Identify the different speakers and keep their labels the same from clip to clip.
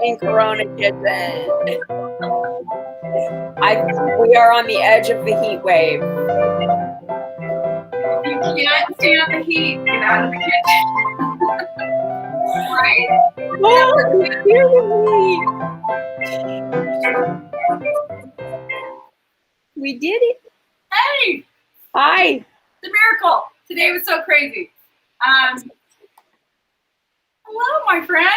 Speaker 1: in Corona Kitchen. We are on the edge of the heat wave.
Speaker 2: You can't stand the heat. Get out of the kitchen. Right?
Speaker 1: Oh, we did it.
Speaker 2: Hey!
Speaker 1: Hi.
Speaker 2: The miracle. Today was so crazy. Hello, my friend.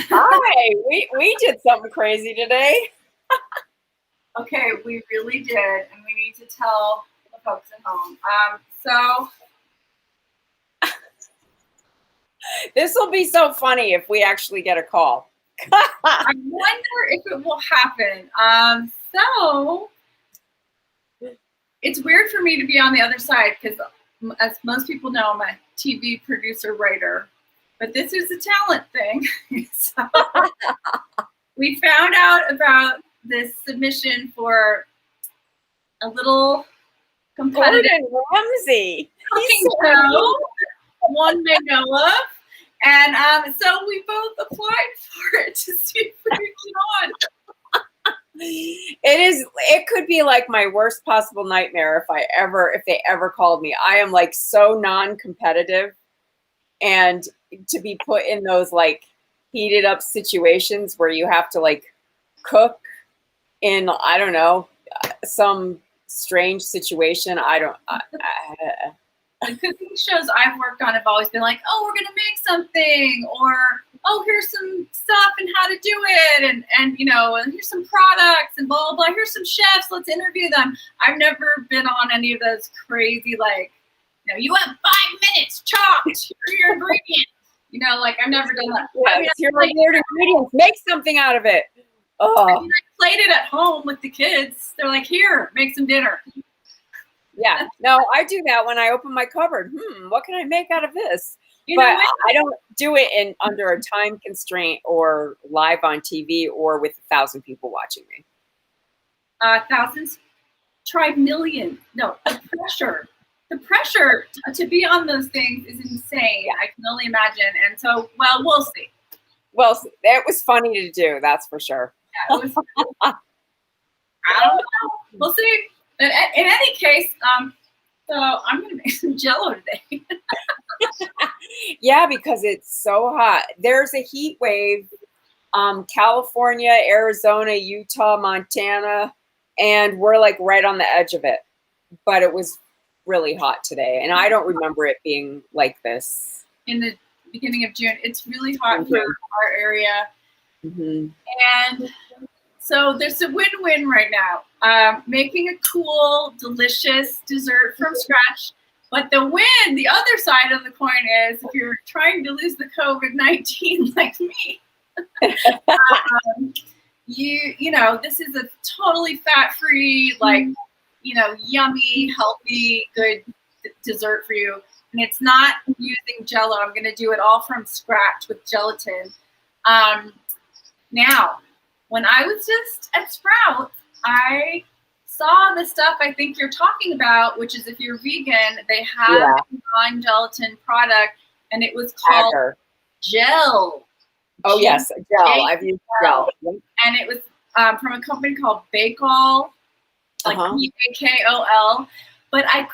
Speaker 1: Hi. We did something crazy today.
Speaker 2: Okay, we really did, and we need to tell the folks at home. So
Speaker 1: this will be so funny if we actually get a call.
Speaker 2: I wonder if it will happen. So it's weird for me to be on the other side because, as most people know, I'm a TV producer writer. But this is a talent thing. So we found out about this submission for a little competitive
Speaker 1: Gordon Ramsay
Speaker 2: cooking show one may know of. And so we both applied for it to see if we could get on.
Speaker 1: It could be like my worst possible nightmare if they ever called me. I am like so non-competitive, and to be put in those like heated up situations where you have to like cook in, I don't know, some strange situation.
Speaker 2: The cooking shows I've worked on have always been like, oh, we're gonna make something, or oh, here's some stuff and how to do it, and you know, and here's some products and blah blah blah. Here's some chefs, let's interview them. I've never been on any of those crazy like, you know, you have 5 minutes, chopped. Here are your ingredients. You know, like I've never done that.
Speaker 1: Yes, I mean, your weird ingredients. Make something out of it. Oh.
Speaker 2: I mean, I played it at home with the kids. They're like, here, make some dinner.
Speaker 1: Yeah, no, I do that when I open my cupboard. What can I make out of this?
Speaker 2: You
Speaker 1: but
Speaker 2: know what?
Speaker 1: I don't do it under a time constraint or live on TV or with 1,000 people watching me.
Speaker 2: Thousands, try millions. No, the pressure to be on those things is insane. I can only imagine. And so, well, we'll see.
Speaker 1: Well, it was funny to do, that's for sure.
Speaker 2: Yeah, it was. I don't know. We'll see. But in any case, so I'm going to make some JELLO today.
Speaker 1: Yeah, because it's so hot. There's a heat wave, California, Arizona, Utah, Montana, and we're like right on the edge of it. But it was really hot today, and I don't remember it being like this.
Speaker 2: In the beginning of June, it's really hot for our area. And so there's a win-win right now. Making a cool, delicious dessert from scratch. But the other side of the coin is if you're trying to lose the COVID-19 like me, you know, this is a totally fat-free, like, you know, yummy, healthy, good dessert for you. And it's not using JELLO. I'm going to do it all from scratch with gelatin. Now, when I was just at Sprouts, I saw the stuff I think you're talking about, which is if you're vegan, they have a non-gelatin product, and it was called JELL.
Speaker 1: Oh, yes, JELL. I've used JELL.
Speaker 2: And it was from a company called Bakol, like Bakol. But I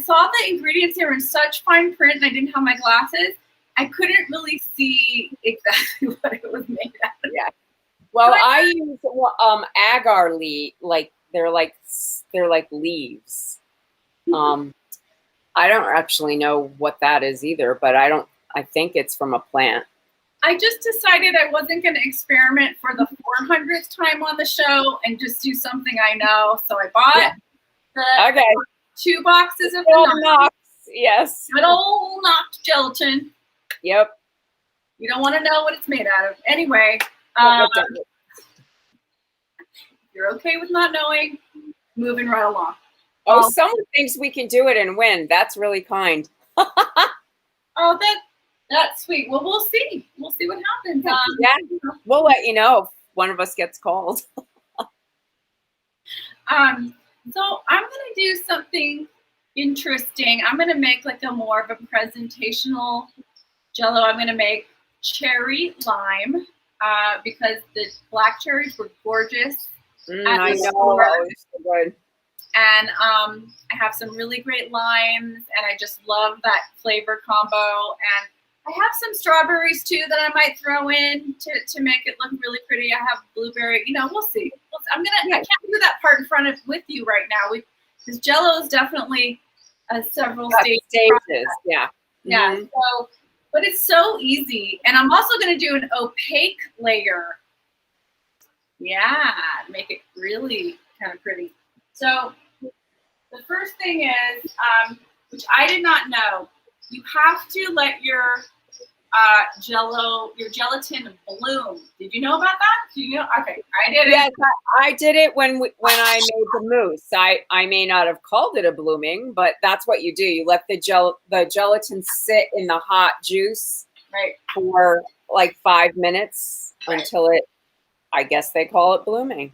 Speaker 2: saw the ingredients. They were in such fine print, and I didn't have my glasses. I couldn't really see exactly what it was made out of.
Speaker 1: Yeah. Well, I use agar leaf, like they're like leaves. I don't actually know what that is either, but I think it's from a plant.
Speaker 2: I just decided I wasn't going to experiment for the 400th time on the show and just do something I know. So I bought the 2 boxes of the Knox.
Speaker 1: Yes.
Speaker 2: Good old Knox gelatin.
Speaker 1: Yep.
Speaker 2: You don't want to know what it's made out of. Anyway, you're okay with not knowing, moving right along.
Speaker 1: Oh, someone thinks we can do it and win. That's really kind.
Speaker 2: Oh, that's sweet. Well, we'll see. We'll see what happens.
Speaker 1: Yeah, we'll let you know if one of us gets called.
Speaker 2: So I'm going to do something interesting. I'm going to make like a more of a presentational JELLO. I'm going to make cherry lime. because the black cherries were gorgeous.
Speaker 1: I know. Oh, it's so good.
Speaker 2: And I have some really great limes, and I just love that flavor combo. And I have some strawberries too that I might throw in to make it look really pretty. I have blueberry. You know, we'll see. I can't do that part in front of with you right now. Because Jello is definitely several stages.
Speaker 1: Yeah.
Speaker 2: Yeah. So, but it's so easy. And I'm also going to do an opaque layer. Yeah, to make it really kind of pretty. So the first thing is, which I did not know, you have to let your your gelatin bloom. Did you know about that? Do you know? Okay, I did it.
Speaker 1: Yes, I did it when I made the mousse. I may not have called it a blooming, but that's what you do. You let the gelatin sit in the hot juice for like 5 minutes until it, I guess they call it blooming.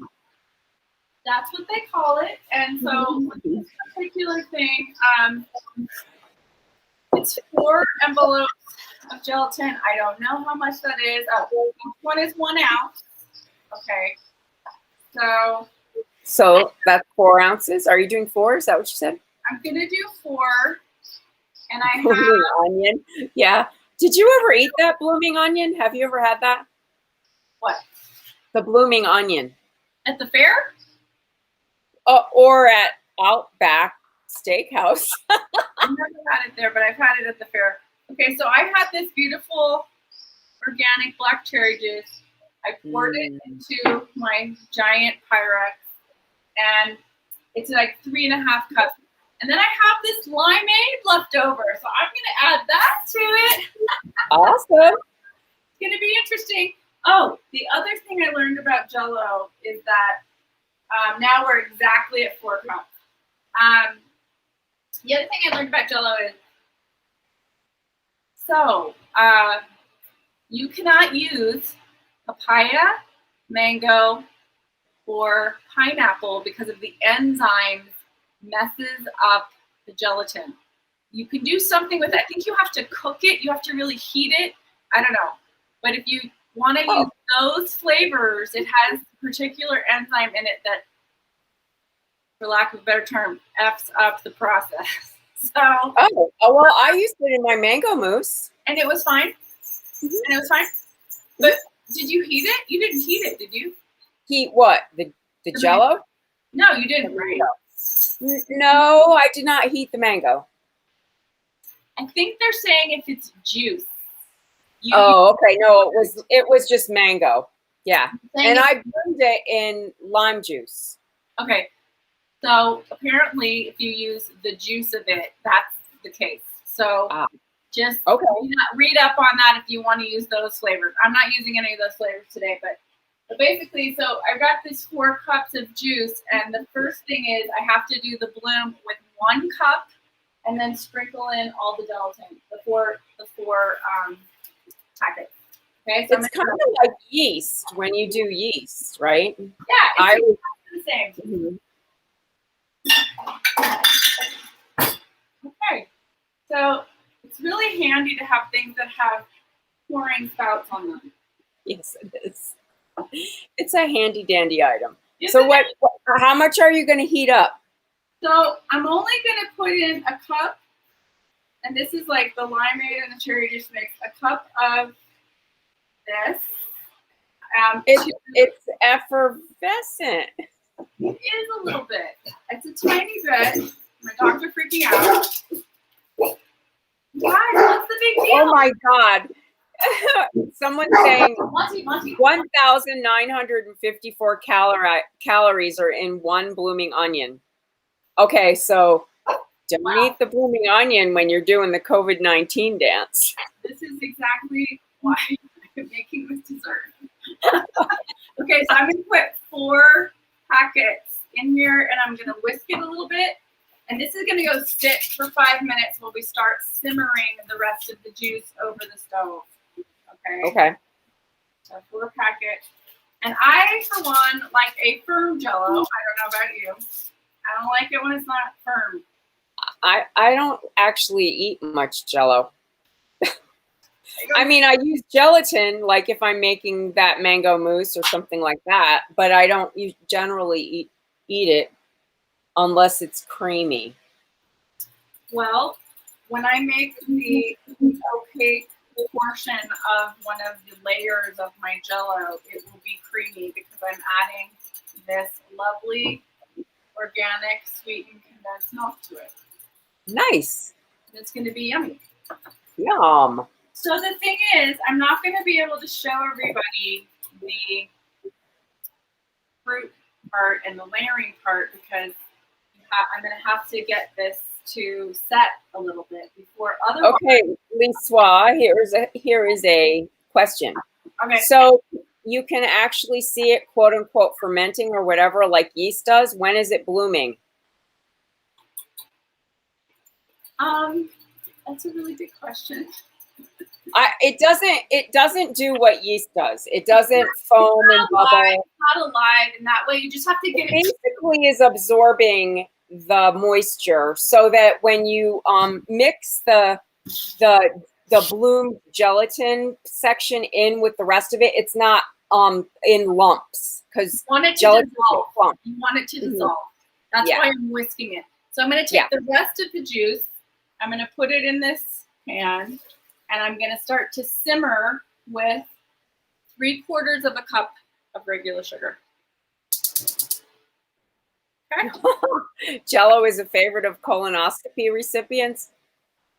Speaker 2: That's what they call it. And so with this particular thing, it's 4 envelopes of gelatin. I don't know how much that is. Oh, each one is 1 ounce. Okay. So
Speaker 1: that's 4 ounces. Are you doing 4? Is that what you said?
Speaker 2: I'm gonna do 4. And I
Speaker 1: blooming onion. Yeah. Did you ever eat that blooming onion? Have you ever had that?
Speaker 2: What?
Speaker 1: The blooming onion.
Speaker 2: At the fair?
Speaker 1: Or at Outback Steakhouse.
Speaker 2: I've never had it there, but I've had it at the fair. Okay, so I had this beautiful organic black cherry juice. I poured it into my giant Pyrex, and it's like 3.5 cups. And then I have this limeade left over, so I'm gonna add that to it.
Speaker 1: Awesome.
Speaker 2: It's gonna be interesting. Oh, the other thing I learned about Jello is that now we're exactly at 4 cups. The other thing I learned about Jello is, you cannot use papaya, mango, or pineapple because of the enzymes messes up the gelatin. You can do something with it. I think you have to cook it. You have to really heat it. I don't know. But if you want to use those flavors, it has a particular enzyme in it that, for lack of a better term, F's up the process. So.
Speaker 1: Oh, well, I used it in my mango mousse.
Speaker 2: And it was fine? And it was fine? But did you heat it? You didn't heat it, did you?
Speaker 1: Heat what? The Jello?
Speaker 2: No, you didn't, right?
Speaker 1: No, I did not heat the mango.
Speaker 2: I think they're saying if it's juice.
Speaker 1: Okay. No, it was just mango. Yeah. And I blended it in lime juice.
Speaker 2: Okay. So apparently if you use the juice of it, that's the case. So just read up on that if you want to use those flavors. I'm not using any of those flavors today, but basically, so I got this 4 cups of juice, and the first thing is I have to do the bloom with 1 cup, and then sprinkle in all the gelatin, the four packets. Okay, so
Speaker 1: it's kind of like yeast when you do yeast, right?
Speaker 2: Yeah, it's the same.
Speaker 1: Mm-hmm.
Speaker 2: Okay, so it's really handy to have things that have pouring spouts on them.
Speaker 1: Yes, it is. It's a handy dandy item. So how much are you going to heat up?
Speaker 2: So I'm only going to put in a cup, and this is like the limeade and the cherry juice mix, a cup of this.
Speaker 1: It's effervescent.
Speaker 2: It is a little bit. It's a tiny bit. My dogs are freaking out. Guys, what's the big deal?
Speaker 1: Oh my God. Someone's saying 1,954 calories are in 1 blooming onion. Okay, so don't eat the blooming onion when you're doing the COVID-19 dance.
Speaker 2: This is exactly why I'm making this dessert. Okay, so I'm going to put 4 packets in here, and I'm going to whisk it a little bit. And this is going to go sit for 5 minutes while we start simmering the rest of the juice over the stove. Okay. So 4 packets. And I, for one, like a firm Jello. I don't know about you. I don't like it when it's not firm.
Speaker 1: I don't actually eat much Jello. I mean, I use gelatin, like if I'm making that mango mousse or something like that, but I don't generally eat it unless it's creamy.
Speaker 2: Well, when I make the opaque portion of one of the layers of my Jello, it will be creamy because I'm adding this lovely organic sweetened condensed milk to it.
Speaker 1: Nice.
Speaker 2: It's going to be yummy.
Speaker 1: Yum.
Speaker 2: So the thing is, I'm not going to be able to show everybody the fruit part and the layering part because I'm going to have to get this to set a little bit before. Otherwise,
Speaker 1: okay, Lisa, here is a question.
Speaker 2: Okay.
Speaker 1: So you can actually see it, quote unquote, fermenting or whatever, like yeast does. When is it blooming?
Speaker 2: That's a really good question.
Speaker 1: It doesn't do what yeast does. It doesn't foam and bubble.
Speaker 2: It's not alive, and that way you just have to get it.
Speaker 1: Basically, is absorbing the moisture so that when you mix the bloom gelatin section in with the rest of it, it's not in lumps because gelatin
Speaker 2: dissolve. You want it to dissolve. That's why I'm whisking it. So I'm going to take the rest of the juice. I'm going to put it in this pan, and I'm going to start to simmer with 3/4 of a cup of regular sugar.
Speaker 1: Okay. JELLO is a favorite of colonoscopy recipients.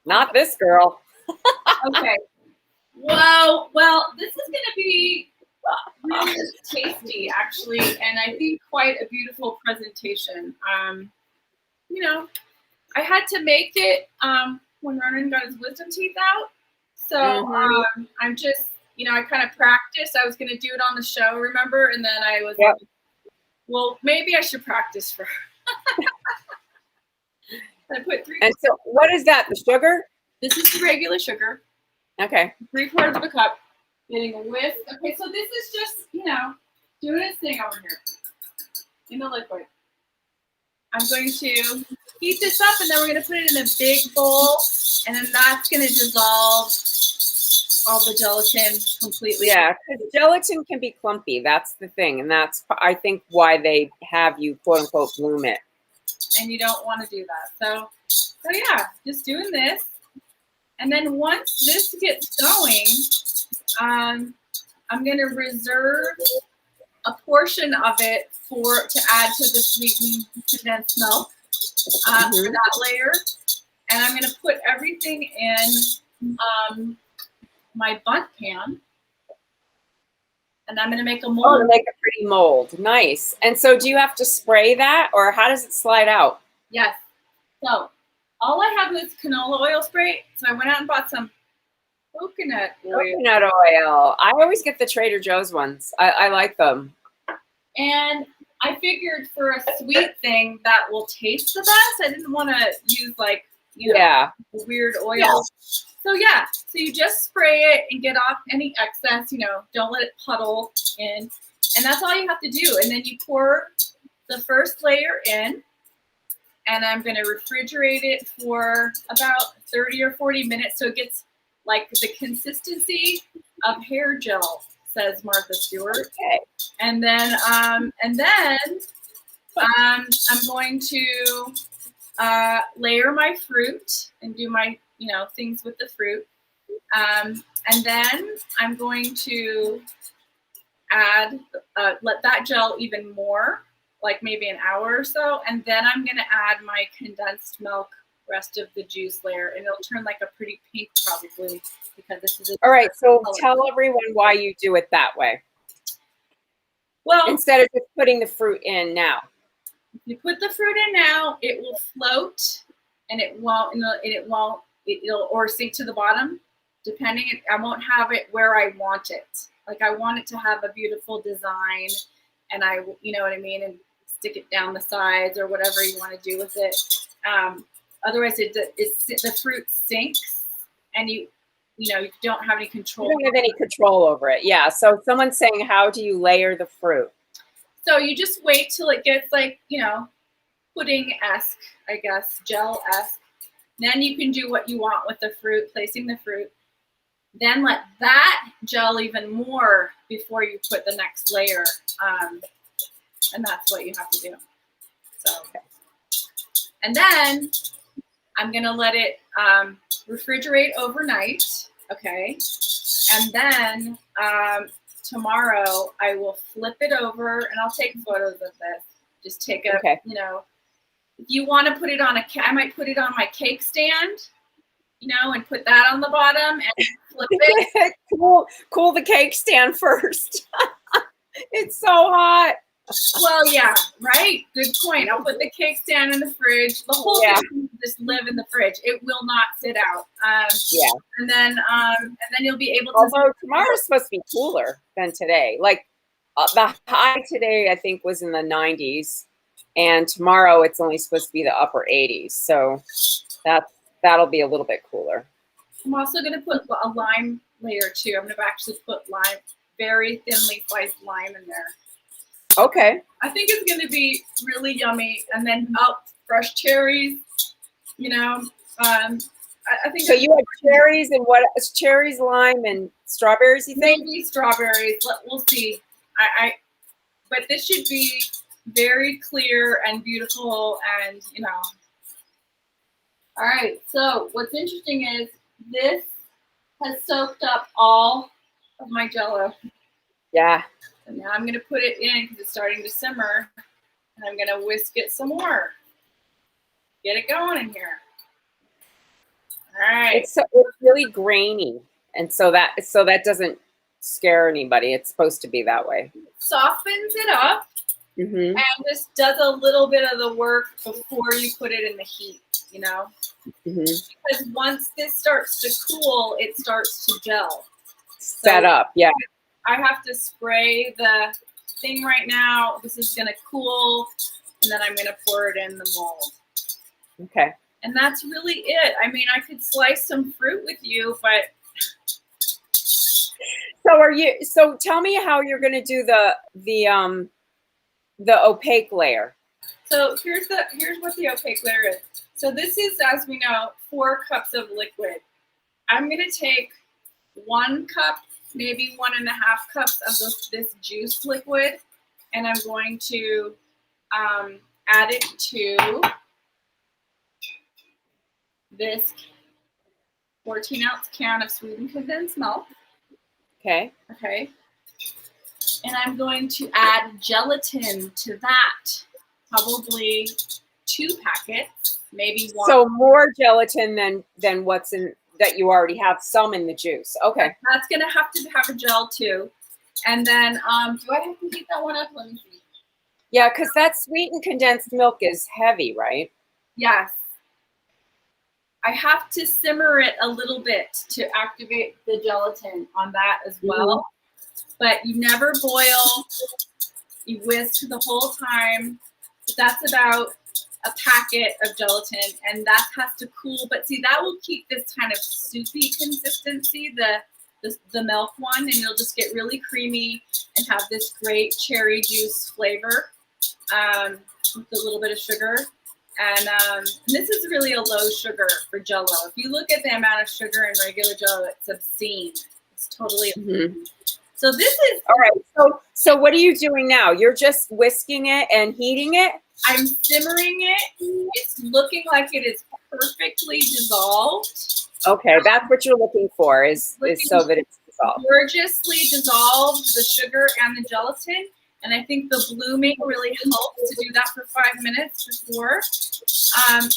Speaker 1: Not this girl.
Speaker 2: Okay. Well, this is going to be really tasty, actually, and I think quite a beautiful presentation. You know, I had to make it when Ronan got his wisdom teeth out. So I'm just, I kind of practiced. I was going to do it on the show, remember? And then I was like, well, maybe I should practice first. I put 3.
Speaker 1: And so what is that, the sugar?
Speaker 2: This is the regular sugar.
Speaker 1: Okay.
Speaker 2: 3/4 of a cup. Getting a whisk. Okay, so this is just, doing its thing over here in the liquid. I'm going to heat this up, and then we're going to put it in a big bowl, and then that's going to dissolve all the gelatin completely.
Speaker 1: Yeah, because gelatin can be clumpy. That's the thing, and that's, I think, why they have you, quote unquote, bloom it.
Speaker 2: And you don't want to do that. So yeah, just doing this. And then once this gets going, I'm going to reserve a portion of it to add to the sweetened condensed milk for that layer. And I'm going to put everything in my bundt pan. And I'm going to make a mold.
Speaker 1: Oh, to make a pretty mold. Nice. And so do you have to spray that, or how does it slide out?
Speaker 2: Yes. So all I have is canola oil spray. So I went out and bought some coconut oil.
Speaker 1: Coconut oil. I always get the Trader Joe's ones. I like them.
Speaker 2: And I figured for a sweet thing that will taste the best, I didn't want to use weird oil. Yeah. So you just spray it and get off any excess, don't let it puddle in. And that's all you have to do. And then you pour the first layer in, and I'm going to refrigerate it for about 30 or 40 minutes so it gets like the consistency of hair gel, says Martha Stewart.
Speaker 1: Okay.
Speaker 2: And then I'm going to layer my fruit and do my things with the fruit. And then I'm going to add, let that gel even more, like maybe an hour or so. And then I'm going to add my condensed milk, rest of the juice layer, and it'll turn like a pretty pink probably because this is
Speaker 1: all right. So tell everyone why you do it that way. Well, instead of just putting the fruit in now.
Speaker 2: If you put the fruit in now, it will float, and it'll or sink to the bottom, depending. I won't have it where I want it. Like I want it to have a beautiful design, and you know what I mean, and stick it down the sides or whatever you want to do with it. Otherwise, the fruit sinks, and you don't have any control.
Speaker 1: You don't have any control over it. Yeah. So someone's saying, how do you layer the fruit?
Speaker 2: So you just wait till it gets like, pudding-esque, I guess, gel-esque. Then you can do what you want with the fruit, placing the fruit. Then let that gel even more before you put the next layer. And that's what you have to do. So, and then I'm gonna let it refrigerate overnight, okay? And then tomorrow I will flip it over, and I'll take photos of this. Just take a, you know, if you want to put it on I might put it on my cake stand, you know, and put that on the bottom and flip it.
Speaker 1: Cool the cake stand first. It's so hot.
Speaker 2: Well, yeah, right. Good point. I'll put the cake stand in the fridge. The whole thing can just live in the fridge. It will not sit out. And then you'll be able to.
Speaker 1: Although tomorrow's supposed to be cooler than today. Like the high today, I think, was in the 90s, and tomorrow it's only supposed to be the upper 80s. So that'll be a little bit cooler.
Speaker 2: I'm also going to put a lime layer too. I'm going to actually put lime, very thinly sliced lime in there.
Speaker 1: Okay.
Speaker 2: I think it's going to be really yummy. And then fresh cherries, you know. I think
Speaker 1: so. You have cherries and what? Cherries, lime, and strawberries. You think?
Speaker 2: Maybe strawberries. We'll see. But this should be very clear and beautiful, and you know. All right. So what's interesting is this has soaked up all of my Jello.
Speaker 1: Yeah.
Speaker 2: And now I'm going to put it in because it's starting to simmer, and I'm going to whisk it some more. Get it going in here. All right.
Speaker 1: It's really grainy, and so that doesn't scare anybody. It's supposed to be that way.
Speaker 2: It softens it up, and just does a little bit of the work before you put it in the heat. You know, because once this starts to cool, it starts to gel.
Speaker 1: Set up, yeah.
Speaker 2: I have to spray the thing right now. This is going to cool, and then I'm going to pour it in the mold.
Speaker 1: Okay.
Speaker 2: And that's really it. I mean, I could slice some fruit with you, but.
Speaker 1: So tell me how you're going to do the opaque layer.
Speaker 2: So here's what the opaque layer is. So this is, as we know, 4 cups of liquid. I'm going to take 1 cup, maybe 1.5 cups of this juice liquid, and I'm going to add it to this 14-ounce can of sweetened condensed milk.
Speaker 1: Okay.
Speaker 2: Okay. And I'm going to add gelatin to that, probably 2 packets, maybe 1.
Speaker 1: So more gelatin than what's in that you already have some in the juice. Okay.
Speaker 2: That's going to have a gel too. And then, do I have to heat that one up? Let me see.
Speaker 1: Yeah, because that sweetened condensed milk is heavy, right?
Speaker 2: Yes. I have to simmer it a little bit to activate the gelatin on that as well. But you never boil. You whisk the whole time. That's about a packet of gelatin, and that has to cool. But see, that will keep this kind of soupy consistency, the milk one, and it'll just get really creamy and have this great cherry juice flavor with a little bit of sugar. And this is really a low sugar for Jello. If you look at the amount of sugar in regular Jello, it's obscene. It's totally obscene. So this is
Speaker 1: all right. So what are you doing now? You're just whisking it and heating it?
Speaker 2: I'm simmering it. It's looking like it is perfectly dissolved.
Speaker 1: Okay, that's what you're looking for is so that it's dissolved.
Speaker 2: Gorgeously dissolved, the sugar and the gelatin. And I think the blooming really helped to do that for 5 minutes before.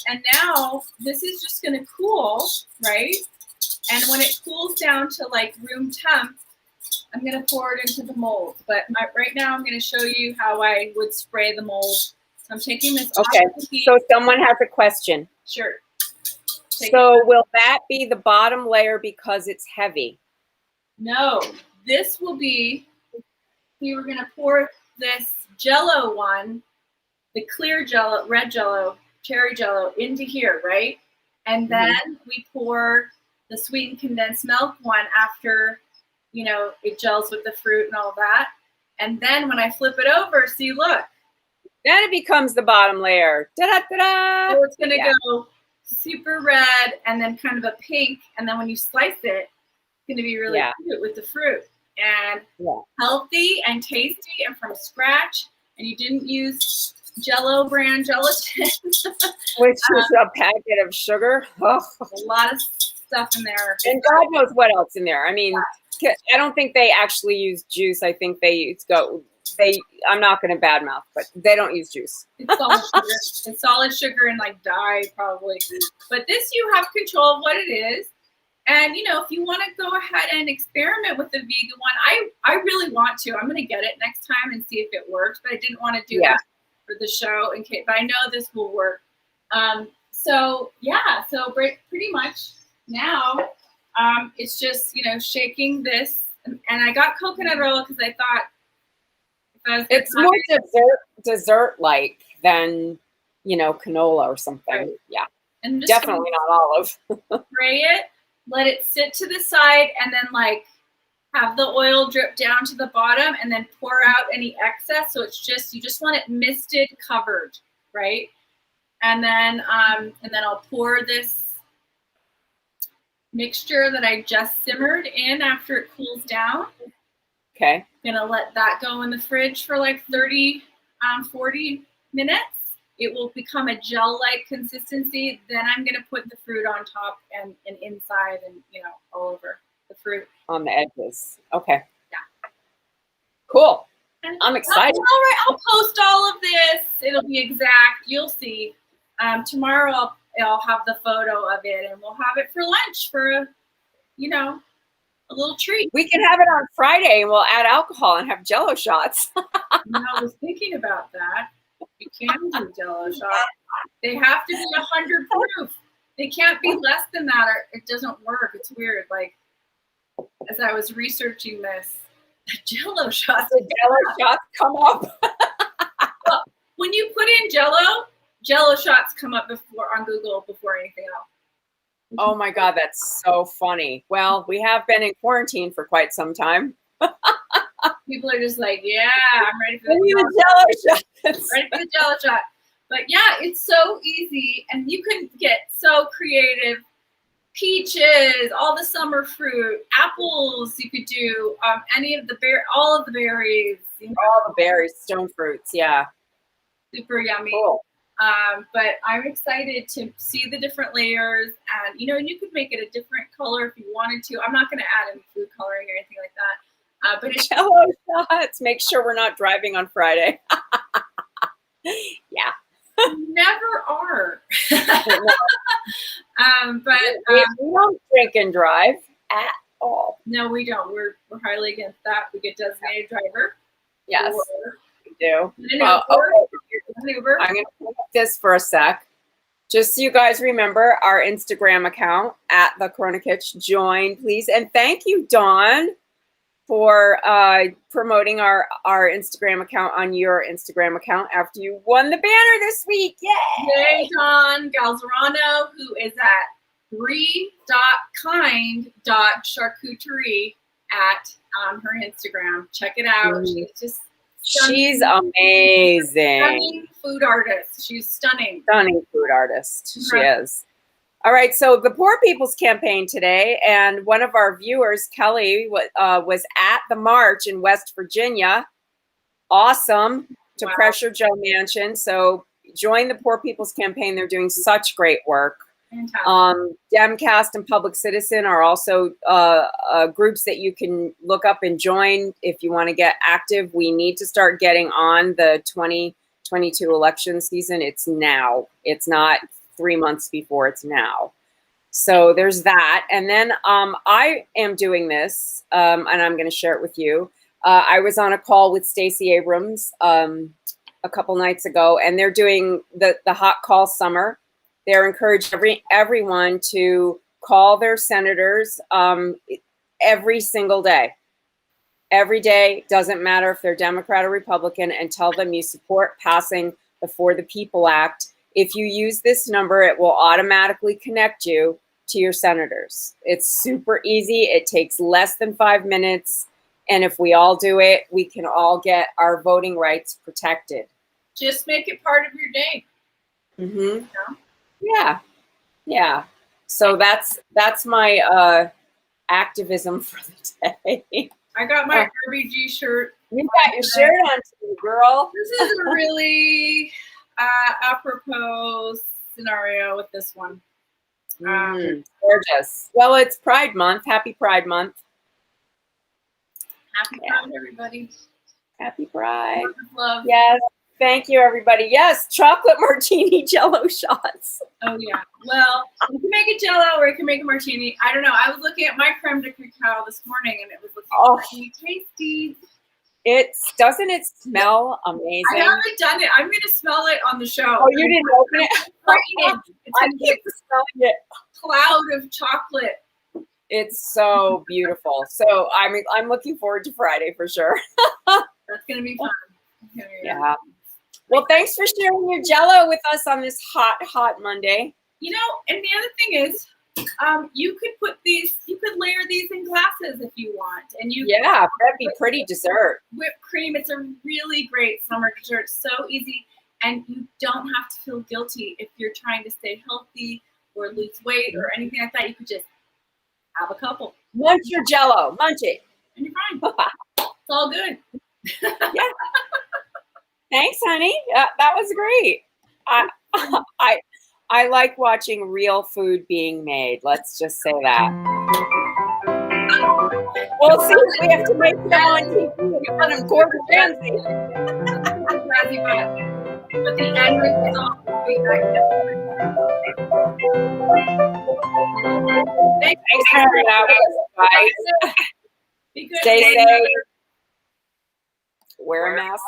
Speaker 2: And now this is just going to cool, right? And when it cools down to like room temp, I'm going to pour it into the mold. But right now I'm going to show you how I would spray the mold. So I'm taking this off the heat.
Speaker 1: So someone has a question.
Speaker 2: Sure.
Speaker 1: So will that be the bottom layer because it's heavy?
Speaker 2: No, this will be, we were going to pour this Jello one, the clear Jello, red Jello, cherry Jello into here, right? And then we pour the sweetened condensed milk one after, you know, it gels with the fruit and all that. And then when I flip it over, see, look.
Speaker 1: Then it becomes the bottom layer. Da-da-da-da!
Speaker 2: So it's going to go super red and then kind of a pink. And then when you slice it, it's going to be really cute with the fruit and healthy and tasty and from scratch. And you didn't use JELLO brand gelatin,
Speaker 1: which is a packet of sugar. Oh.
Speaker 2: A lot of stuff in there,
Speaker 1: and God knows what else in there. I mean, I don't think they actually use juice. I think they use I'm not going to badmouth, but they don't use juice.
Speaker 2: It's solid sugar. It's solid sugar and like dye probably. But this, you have control of what it is. And, you know, if you want to go ahead and experiment with the vegan one, I really want to. I'm going to get it next time and see if it works. But I didn't want to do that for the show in case. But I know this will work. So pretty much now it's just, you know, shaking this. And I got coconut oil because I thought
Speaker 1: it's more dessert-like than, you know, canola or something. Right. Yeah, and definitely not olive.
Speaker 2: Spray it. Let it sit to the side and then like have the oil drip down to the bottom and then pour out any excess. So it's just, you just want it misted, covered, right? And then I'll pour this mixture that I just simmered in after it cools down.
Speaker 1: Okay.
Speaker 2: Gonna let that go in the fridge for like 40 minutes. It will become a gel-like consistency. Then I'm going to put the fruit on top and inside and, you know, all over the fruit.
Speaker 1: On the edges. Okay.
Speaker 2: Yeah.
Speaker 1: Cool. And I'm excited.
Speaker 2: All right. I'll post all of this. It'll be exact. You'll see. Tomorrow I'll have the photo of it and we'll have it for lunch for, you know, a little treat.
Speaker 1: We can have it on Friday and we'll add alcohol and have JELLO shots.
Speaker 2: I was thinking about that. You can do JELLO shots. They have to be 100 proof. They can't be less than that or it doesn't work. It's weird. Like, as I was researching this, the JELLO shots
Speaker 1: come up.
Speaker 2: Well, when you put in JELLO shots come up on Google before anything else.
Speaker 1: Oh my God, that's so funny. Well, we have been in quarantine for quite some time.
Speaker 2: People are just like, yeah, I'm ready for the JELLO shot. Ready for the JELLO shot. But yeah, it's so easy, and you can get so creative. Peaches, all the summer fruit, apples. You could do any of the all of the berries. You know?
Speaker 1: All the berries, stone fruits. Yeah,
Speaker 2: super yummy.
Speaker 1: Cool.
Speaker 2: But I'm excited to see the different layers, and you know, you could make it a different color if you wanted to. I'm not going to add any food coloring or anything like that. But it's
Speaker 1: JELLO shots. Make sure we're not driving on Friday. Yeah.
Speaker 2: Never are. But
Speaker 1: we don't drink and drive at all.
Speaker 2: No, we don't. We're highly against that. We get designated driver.
Speaker 1: Yes, we do.
Speaker 2: An Uber.
Speaker 1: I'm going to put this for a sec. Just so you guys remember our Instagram account at the Corona Kitch. Join, please. And thank you, Dawn, for promoting our Instagram account on your Instagram account after you won the banner this week. Yay!
Speaker 2: Yay, Dawn Galzerano, who is at 3.kind.charcuterie at her Instagram. Check it out. She's just stunning.
Speaker 1: She's amazing.
Speaker 2: Stunning food artist. She's stunning.
Speaker 1: Stunning food artist. She is. All right, so the Poor People's Campaign today, and one of our viewers, Kelly, was at the march in West Virginia. Awesome to pressure Joe Manchin. So join the Poor People's Campaign. They're doing such great work. Demcast and Public Citizen are also groups that you can look up and join if you want to get active. We need to start getting on the 2022 election season. It's now. It's not 3 months before, it's now. So there's that. And then I am doing this, and I'm going to share it with you. I was on a call with Stacey Abrams a couple nights ago, and they're doing the Hot Call Summer. They're encouraging everyone to call their senators every single day. Every day, doesn't matter if they're Democrat or Republican, and tell them you support passing the For the People Act. If you use this number, it will automatically connect you to your senators. It's super easy. It takes less than 5 minutes. And if we all do it, we can all get our voting rights protected.
Speaker 2: Just make it part of your day.
Speaker 1: Mm-hmm. Yeah. Yeah. So that's my activism for the day.
Speaker 2: I got my RBG shirt.
Speaker 1: You got your shirt on too, girl.
Speaker 2: This is a really apropos scenario with this one.
Speaker 1: Gorgeous. Well, it's Pride Month. Happy Pride Month.
Speaker 2: Happy Pride, everybody.
Speaker 1: Happy Pride.
Speaker 2: Love.
Speaker 1: Yes. Thank you, everybody. Yes, chocolate martini JELLO shots.
Speaker 2: Oh, yeah. Well, you can make a JELLO or you can make a martini. I don't know. I was looking at my creme de cacao this morning, and it was looking really tasty.
Speaker 1: Doesn't it smell amazing?
Speaker 2: I haven't done it. I'm going to smell it on the show.
Speaker 1: Oh, you didn't open it? I keep smelling it.
Speaker 2: Cloud of chocolate.
Speaker 1: It's so beautiful. So I'm looking forward to Friday for sure.
Speaker 2: That's going to be fun.
Speaker 1: Yeah. Well, thanks for sharing your JELLO with us on this hot Monday.
Speaker 2: You know, and the other thing is, you could layer these in glasses if you want. And that'd
Speaker 1: be pretty dessert.
Speaker 2: Whipped cream. It's a really great summer dessert. So easy. And you don't have to feel guilty if you're trying to stay healthy or lose weight or anything like that. You could just have a couple.
Speaker 1: Munch your JELLO. Munch it.
Speaker 2: And you're fine. It's all good.
Speaker 1: Yeah. Thanks, honey. That was great. I like watching real food being made. Let's just say that. We'll see if we have to make them on TV in front of Gordon Ramsay.
Speaker 2: But the end result will be
Speaker 1: Thanks for hanging out with us, guys. Stay safe. Wear a mask.